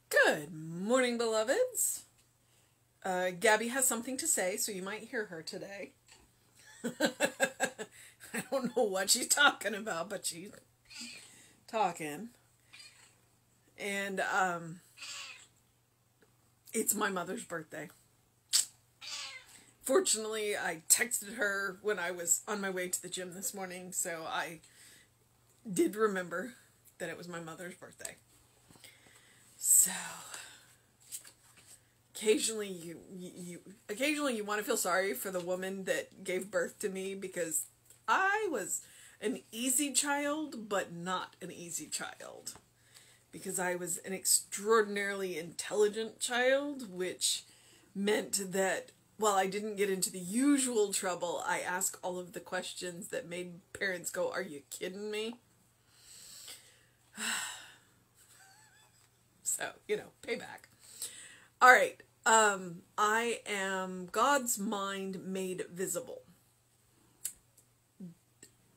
Good morning, beloveds. Gabby has something to say, so you might hear her today. I don't know what she's talking about, but she's talking. And it's my mother's birthday. Fortunately, I texted her when I was on my way to the gym this morning, so I did remember that it was my mother's birthday. So occasionally you want to feel sorry for the woman that gave birth to me, because I was an easy child, but not an easy child. Because I was an extraordinarily intelligent child, which meant that while I didn't get into the usual trouble, I asked all of the questions that made parents go, "Are you kidding me?" So, payback. All right. I am God's mind made visible.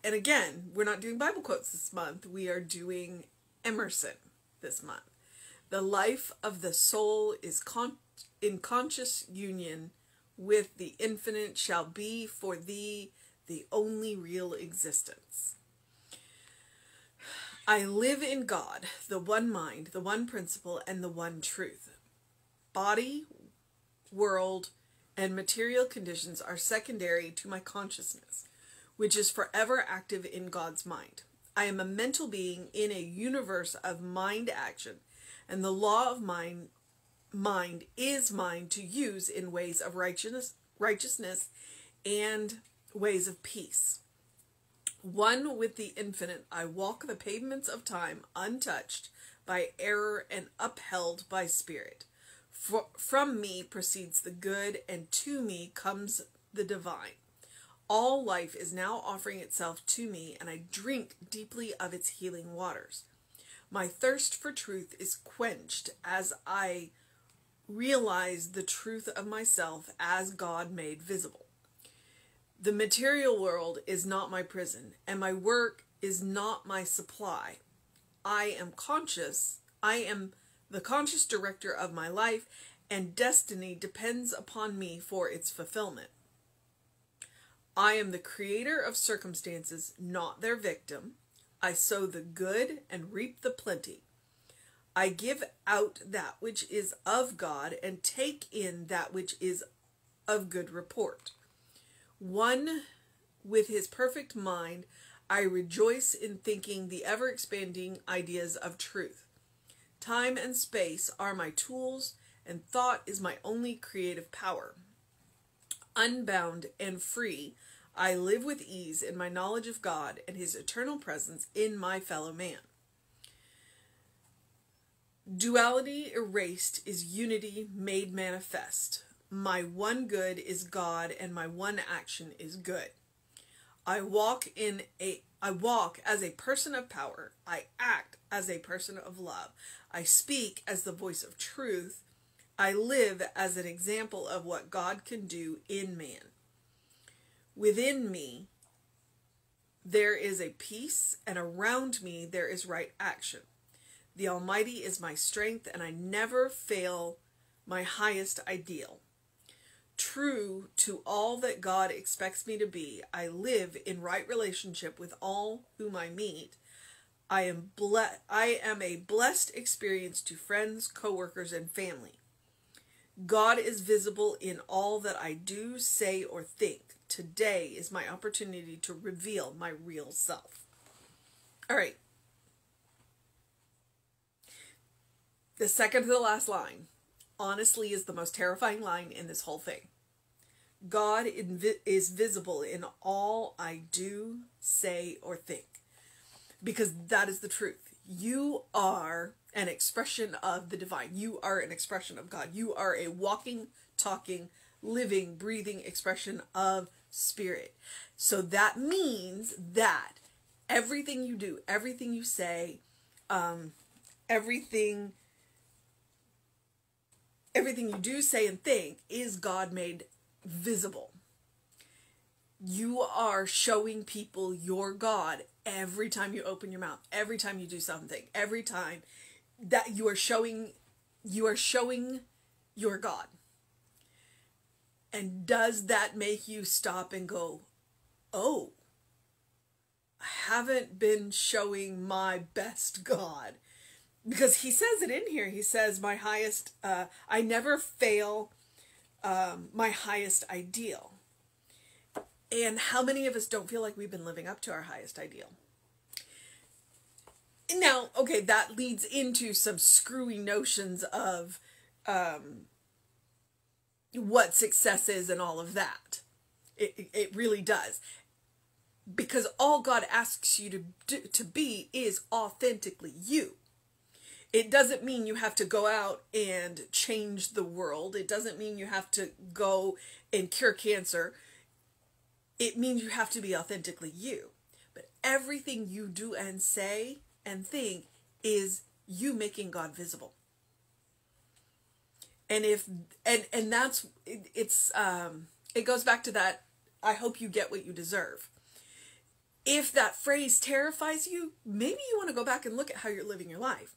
And again, we're not doing Bible quotes this month. We are doing Emerson this month. The life of the soul is in conscious union with the infinite shall be for thee the only real existence. I live in God, the one mind, the one principle, and the one truth. Body, world, and material conditions are secondary to my consciousness, which is forever active in God's mind. I am a mental being in a universe of mind action, and the law of mind is mine to use in ways of righteousness and ways of peace. One with the infinite, I walk the pavements of time untouched by error and upheld by spirit. From me proceeds the good, and to me comes the divine. All life is now offering itself to me, and I drink deeply of its healing waters. My thirst for truth is quenched as I realize the truth of myself as God made visible. The material world is not my prison, and my work is not my supply. I am the conscious director of my life, and destiny depends upon me for its fulfillment. I am the creator of circumstances, not their victim. I sow the good and reap the plenty. I give out that which is of God and take in that which is of good report. One with his perfect mind, I rejoice in thinking the ever-expanding ideas of truth. Time and space are my tools, and thought is my only creative power. Unbound and free, I live with ease in my knowledge of God and his eternal presence in my fellow man. Duality erased is unity made manifest. My one good is God, and my one action is good. I walk as a person of power. I act as a person of love. I speak as the voice of truth. I live as an example of what God can do in man. Within me, there is a peace, and around me there is right action. The Almighty is my strength, and I never fail my highest ideal. True to all that God expects me to be, I live in right relationship with all whom I meet. I am a blessed experience to friends, coworkers, and family. God is visible in all that I do, say, or think. Today is my opportunity to reveal my real self. All right. The second to the last line, honestly, is the most terrifying line in this whole thing. God is visible in all I do, say, or think. Because that is the truth. You are an expression of the divine. You are an expression of God. You are a walking, talking, living, breathing expression of spirit. So that means that everything you do, everything you say, everything you do, say, and think is God made visible. You are showing people your God every time you open your mouth, every time you do something, every time that you are showing You are showing your God. And does that make you stop and go, oh, I haven't been showing my best God? Because he says it in here. He says, my highest, I never fail my highest ideal. And how many of us don't feel like we've been living up to our highest ideal? Now, okay, that leads into some screwy notions of what success is and all of that. It really does. Because all God asks you to be is authentically you. It doesn't mean you have to go out and change the world. It doesn't mean you have to go and cure cancer. It means you have to be authentically you. But everything you do and say and think is you making God visible. And that's it goes back to that, I hope you get what you deserve. If that phrase terrifies you, maybe you want to go back and look at how you're living your life.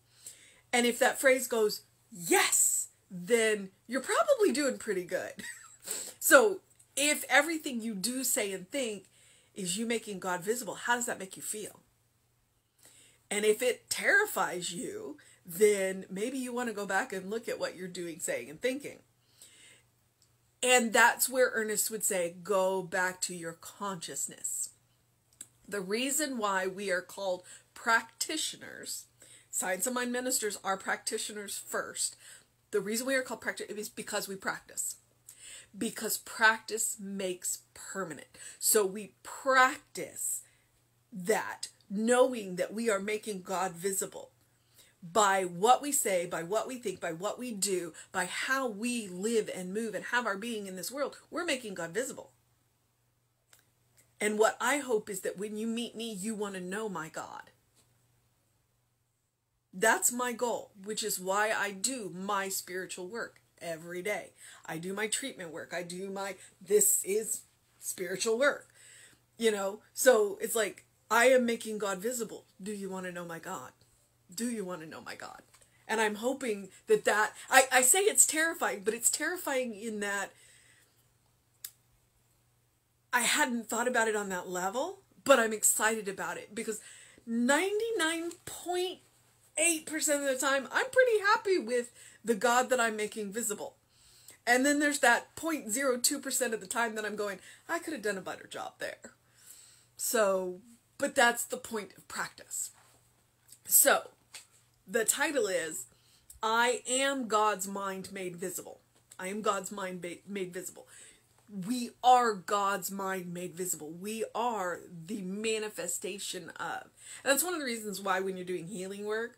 And if that phrase goes, yes, then you're probably doing pretty good. So if everything you do, say, and think is you making God visible, how does that make you feel? And if it terrifies you, then maybe you want to go back and look at what you're doing, saying, and thinking. And that's where Ernest would say, go back to your consciousness. The reason why we are called practitioners, Science of Mind ministers are practitioners first. The reason we are called practitioners is because we practice. Because practice makes permanent. So we practice that, knowing that we are making God visible by what we say, by what we think, by what we do, by how we live and move and have our being in this world. We're making God visible. And what I hope is that when you meet me, you want to know my God. That's my goal, which is why I do my spiritual work every day. I do my treatment work. I do this is spiritual work, so it's like, I am making God visible. Do you want to know my God? Do you want to know my God? And I'm hoping that I say it's terrifying, but it's terrifying in that I hadn't thought about it on that level, but I'm excited about it because 99.8% of the time, I'm pretty happy with the God that I'm making visible. And then there's that 0.02% of the time that I'm going, I could have done a better job there. So, but that's the point of practice. So, the title is, I am God's mind made visible. I am God's mind made visible. We are God's mind made visible. We are the manifestation of. And that's one of the reasons why when you're doing healing work,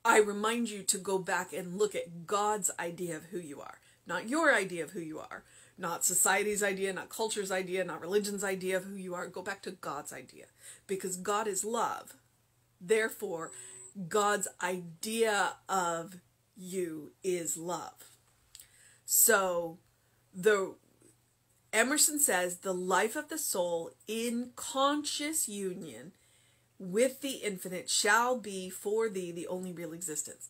I remind you to go back and look at God's idea of who you are. Not your idea of who you are. Not society's idea, not culture's idea, not religion's idea of who you are. Go back to God's idea. Because God is love. Therefore, God's idea of you is love. So, Emerson says, the life of the soul in conscious union with the infinite shall be for thee the only real existence.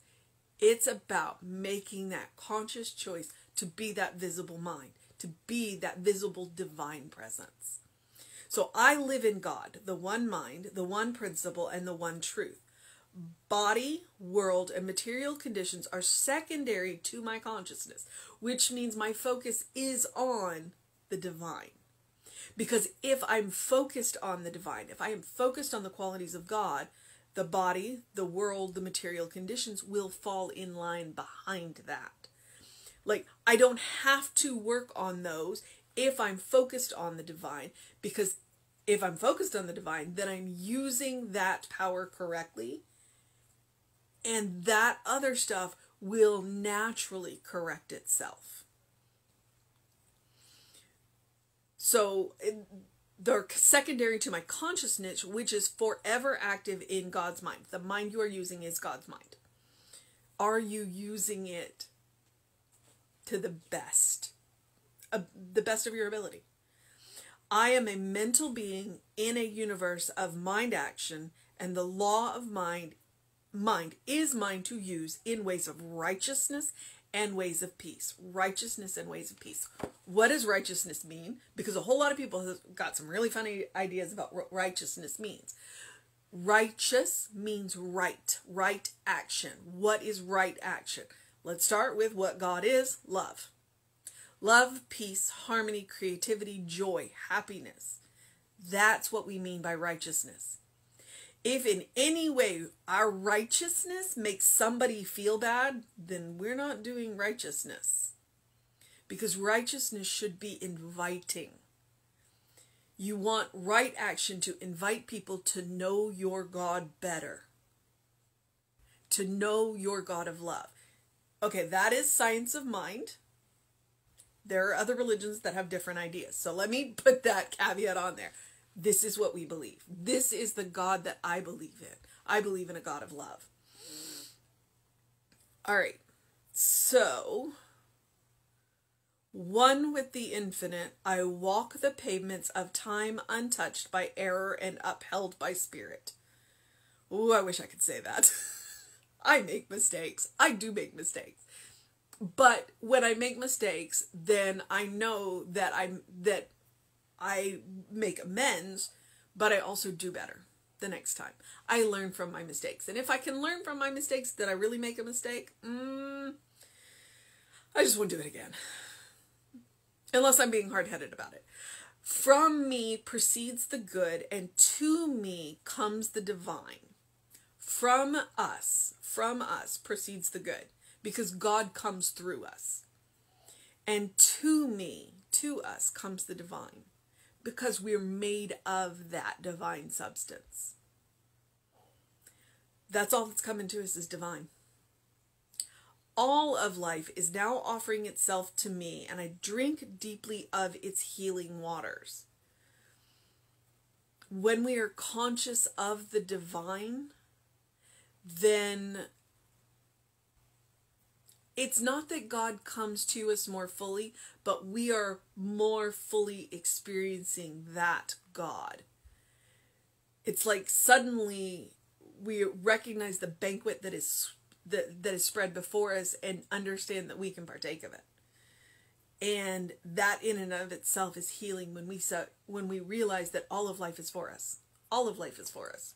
It's about making that conscious choice to be that visible mind, to be that visible divine presence. So I live in God, the one mind, the one principle, and the one truth. Body, world, and material conditions are secondary to my consciousness, which means my focus is on the divine. Because if I'm focused on the divine, if I am focused on the qualities of God, the body, the world, the material conditions will fall in line behind that. Like, I don't have to work on those if I'm focused on the divine, because if I'm focused on the divine, then I'm using that power correctly, and that other stuff will naturally correct itself. So they're secondary to my consciousness, which is forever active in God's mind. The mind you are using is God's mind. Are you using it to the best of your ability? I am a mental being in a universe of mind action, and the law of mind mind is mine to use in ways of righteousness and ways of peace. Righteousness and ways of peace. What does righteousness mean? Because a whole lot of people have got some really funny ideas about what righteousness means. Righteous means right. Right action. What is right action? Let's start with what God is. Love. Love, peace, harmony, creativity, joy, happiness. That's what we mean by righteousness. If in any way our righteousness makes somebody feel bad, then we're not doing righteousness. Because righteousness should be inviting. You want right action to invite people to know your God better. To know your God of love. Okay, that is science of mind. There are other religions that have different ideas. So let me put that caveat on there. This is what we believe. This is the God that I believe in. I believe in a God of love. All right. So, one with the infinite, I walk the pavements of time untouched by error and upheld by spirit. Ooh, I wish I could say that. I make mistakes. I do make mistakes. But when I make mistakes, then I know that I make amends, but I also do better the next time. I learn from my mistakes. And if I can learn from my mistakes, did I really make a mistake? I just won't do it again. Unless I'm being hard-headed about it. From me proceeds the good, and to me comes the divine. From us proceeds the good, because God comes through us. And to us comes the divine, because we're made of that divine substance. That's all that's coming to us is divine. All of life is now offering itself to me, and I drink deeply of its healing waters. When we are conscious of the divine, then it's not that God comes to us more fully, but we are more fully experiencing that God. It's like suddenly we recognize the banquet that is spread before us and understand that we can partake of it. And that in and of itself is healing when we realize that all of life is for us. All of life is for us.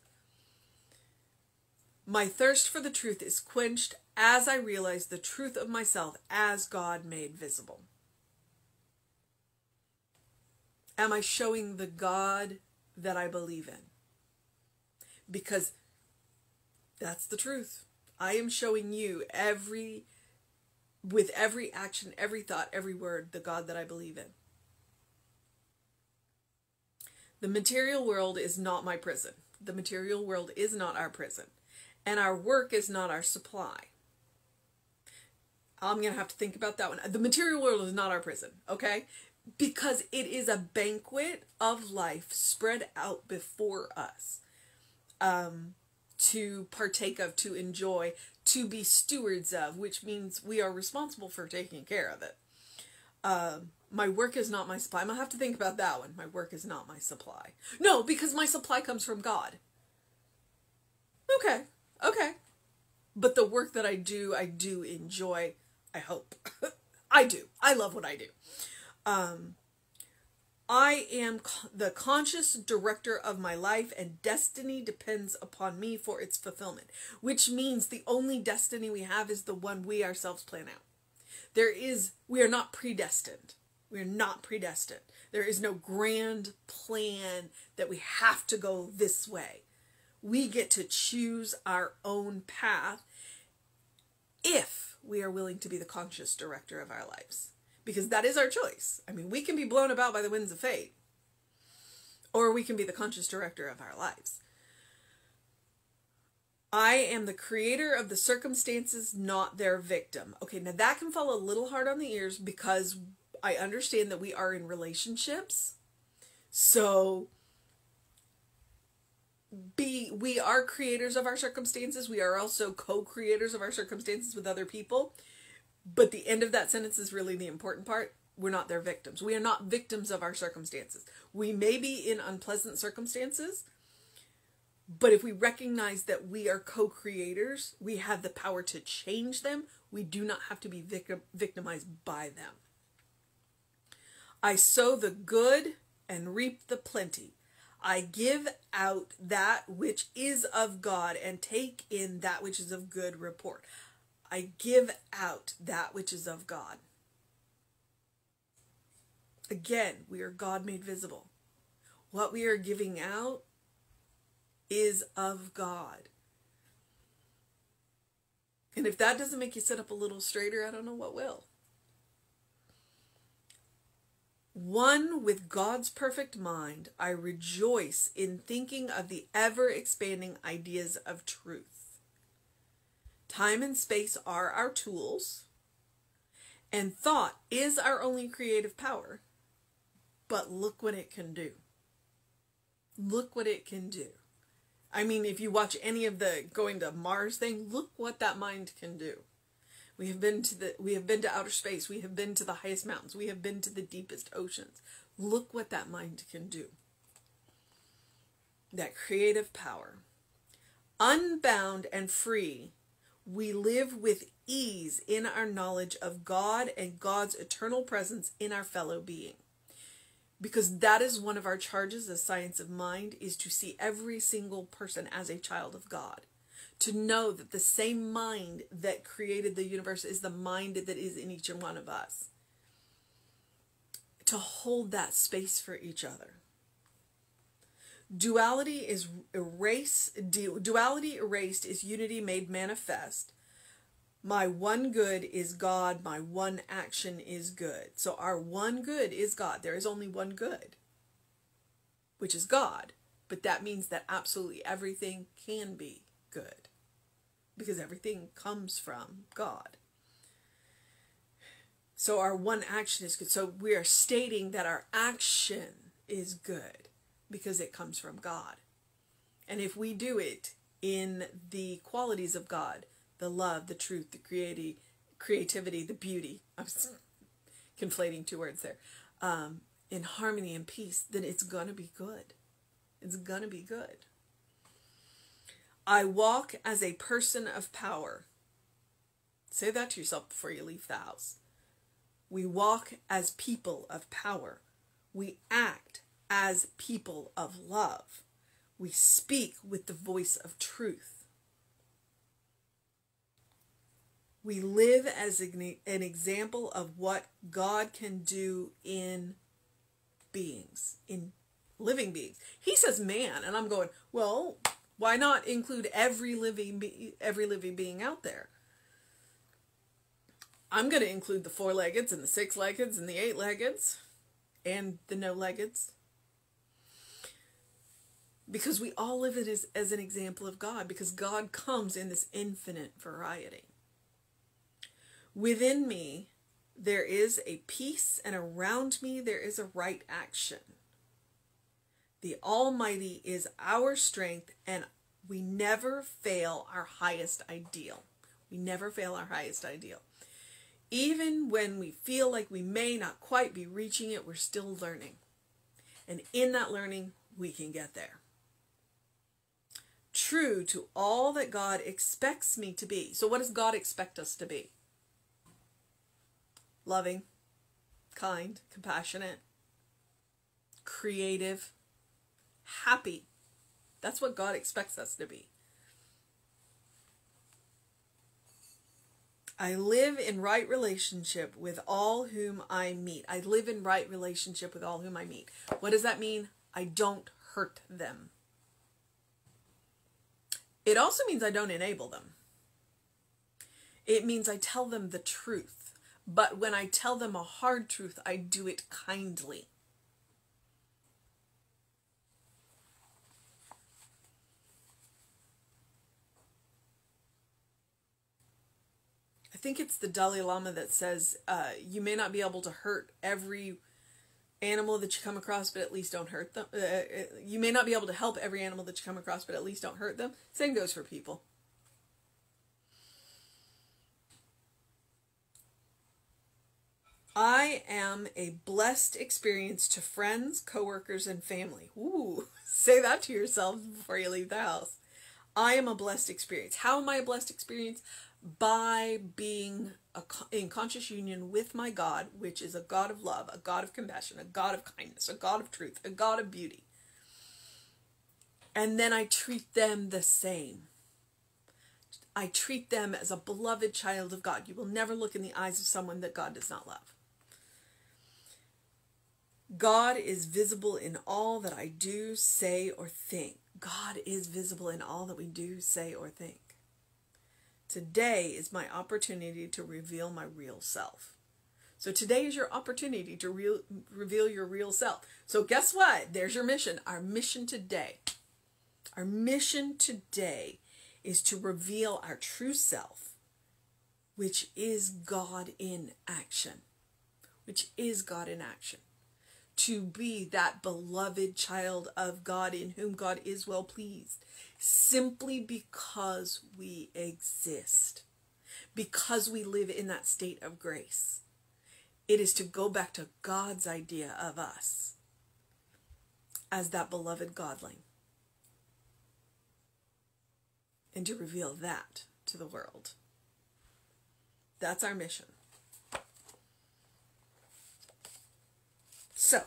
My thirst for the truth is quenched as I realize the truth of myself as God made visible. Am I showing the God that I believe in? Because that's the truth. I am showing you with every action, every thought, every word, the God that I believe in. The material world is not my prison. The material world is not our prison. And our work is not our supply. I'm going to have to think about that one. The material world is not our prison, okay? Because it is a banquet of life spread out before us to partake of, to enjoy, to be stewards of, which means we are responsible for taking care of it. My work is not my supply. I'm going to have to think about that one. My work is not my supply. No, because my supply comes from God. Okay. But the work that I do enjoy, I hope. I do. I love what I do. I am the conscious director of my life, and destiny depends upon me for its fulfillment, which means the only destiny we have is the one we ourselves plan out. We are not predestined. We are not predestined. There is no grand plan that we have to go this way. We get to choose our own path if we are willing to be the conscious director of our lives. Because that is our choice. I mean, we can be blown about by the winds of fate. Or we can be the conscious director of our lives. I am the creator of the circumstances, not their victim. Okay, now that can fall a little hard on the ears because I understand that we are in relationships. So we are creators of our circumstances. We are also co-creators of our circumstances with other people. But the end of that sentence is really the important part. We're not their victims. We are not victims of our circumstances. We may be in unpleasant circumstances, But if we recognize that we are co-creators, we have the power to change them. We do not have to be victimized by them. I sow the good and reap the plenty. I give out that which is of God and take in that which is of good report. I give out that which is of God. Again, we are God made visible. What we are giving out is of God. And if that doesn't make you sit up a little straighter, I don't know what will. One with God's perfect mind, I rejoice in thinking of the ever-expanding ideas of truth. Time and space are our tools, and thought is our only creative power. But look what it can do. Look what it can do. I mean, if you watch any of the going to Mars thing, look what that mind can do. We have been to outer space. We have been to the highest mountains. We have been to the deepest oceans. Look what that mind can do. That creative power. Unbound and free, we live with ease in our knowledge of God and God's eternal presence in our fellow being. Because that is one of our charges as Science of Mind, is to see every single person as a child of God. To know that the same mind that created the universe is the mind that is in each one of us. To hold that space for each other. Duality erased is unity made manifest. My one good is God, my one action is good. So our one good is God. There is only one good, which is God. But that means that absolutely everything can be good, because everything comes from God. So our one action is good. So we are stating that our action is good because it comes from God. And if we do it in the qualities of God, the love, the truth, the creativity, the beauty, I'm conflating two words there, in harmony and peace, then it's going to be good. It's going to be good. I walk as a person of power. Say that to yourself before you leave the house. We walk as people of power. We act as people of love. We speak with the voice of truth. We live as an example of what God can do in beings, in living beings. He says man, and I'm going, well, why not include every living being out there? I'm going to include the 4-leggeds and the 6-leggeds and the 8-leggeds and the no-leggeds. Because we all live it as an example of God, because God comes in this infinite variety. Within me, there is a peace, and around me there is a right action. The Almighty is our strength, and we never fail our highest ideal. We never fail our highest ideal. Even when we feel like we may not quite be reaching it, we're still learning. And in that learning, we can get there. True to all that God expects me to be. So what does God expect us to be? Loving, kind, compassionate, creative, happy. That's what God expects us to be. I live in right relationship with all whom I meet. I live in right relationship with all whom I meet. What does that mean? I don't hurt them. It also means I don't enable them. It means I tell them the truth. But when I tell them a hard truth, I do it kindly. I think it's the Dalai Lama that says, you may not be able to hurt every animal that you come across, but at least don't hurt them. You may not be able to help every animal that you come across, but at least don't hurt them. Same goes for people. I am a blessed experience to friends, coworkers, and family. Ooh, Say that to yourself before you leave the house. I am a blessed experience. How am I a blessed experience? By being in conscious union with my God, which is a God of love, a God of compassion, a God of kindness, a God of truth, a God of beauty. And then I treat them the same. I treat them as a beloved child of God. You will never look in the eyes of someone that God does not love. God is visible in all that I do, say, or think. God is visible in all that we do, say, or think. Today is my opportunity to reveal my real self. So today is your opportunity to reveal your real self. So guess what? There's your mission. Our mission today. Our mission today is to reveal our true self, which is God in action. Which is God in action. To be that beloved child of God in whom God is well pleased. Simply because we exist. Because we live in that state of grace. It is to go back to God's idea of us as that beloved godling. And to reveal that to the world. That's our mission. So,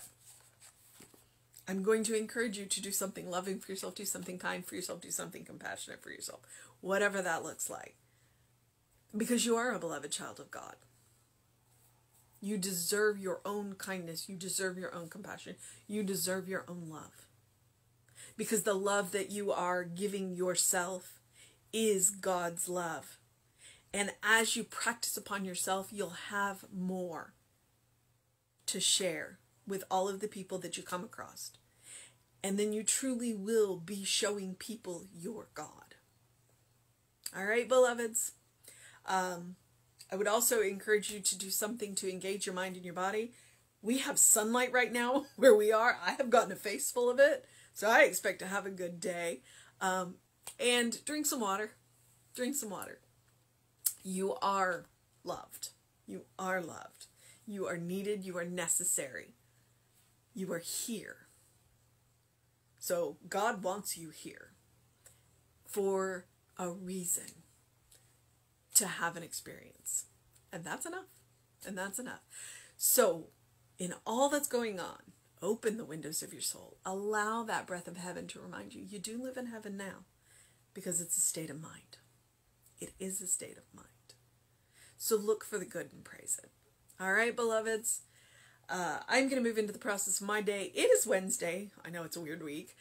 I'm going to encourage you to do something loving for yourself, do something kind for yourself, do something compassionate for yourself. Whatever that looks like. Because you are a beloved child of God. You deserve your own kindness. You deserve your own compassion. You deserve your own love. Because the love that you are giving yourself is God's love. And as you practice upon yourself, you'll have more to share with all of the people that you come across. And then you truly will be showing people your God. All right, beloveds. I would also encourage you to do something to engage your mind and your body. We have sunlight right now where we are. I have gotten a face full of it, so I expect to have a good day. And drink some water. Drink some water. You are loved. You are loved. You are needed. You are necessary. You are here. So God wants you here for a reason to have an experience. And that's enough. And that's enough. So in all that's going on, open the windows of your soul. Allow that breath of heaven to remind you, you do live in heaven now because it's a state of mind. It is a state of mind. So look for the good and praise it. All right, beloveds. I'm going to move into the process of my day. It is Wednesday. I know it's a weird week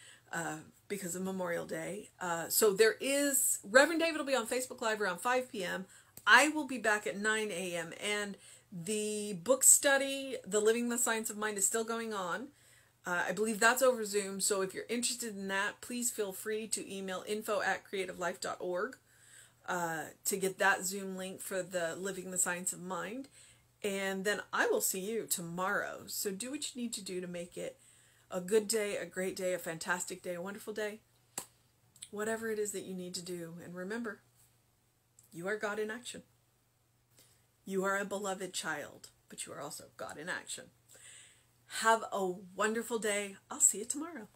because of Memorial Day. So there is, Reverend David will be on Facebook Live around 5 p.m. I will be back at 9 a.m. And the book study, The Living the Science of Mind, is still going on. I believe that's over Zoom. So if you're interested in that, please feel free to email info@creativelife.org to get that Zoom link for the Living the Science of Mind. And then I will see you tomorrow. So do what you need to do to make it a good day, a great day, a fantastic day, a wonderful day. Whatever it is that you need to do. And remember, you are God in action. You are a beloved child, but you are also God in action. Have a wonderful day. I'll see you tomorrow.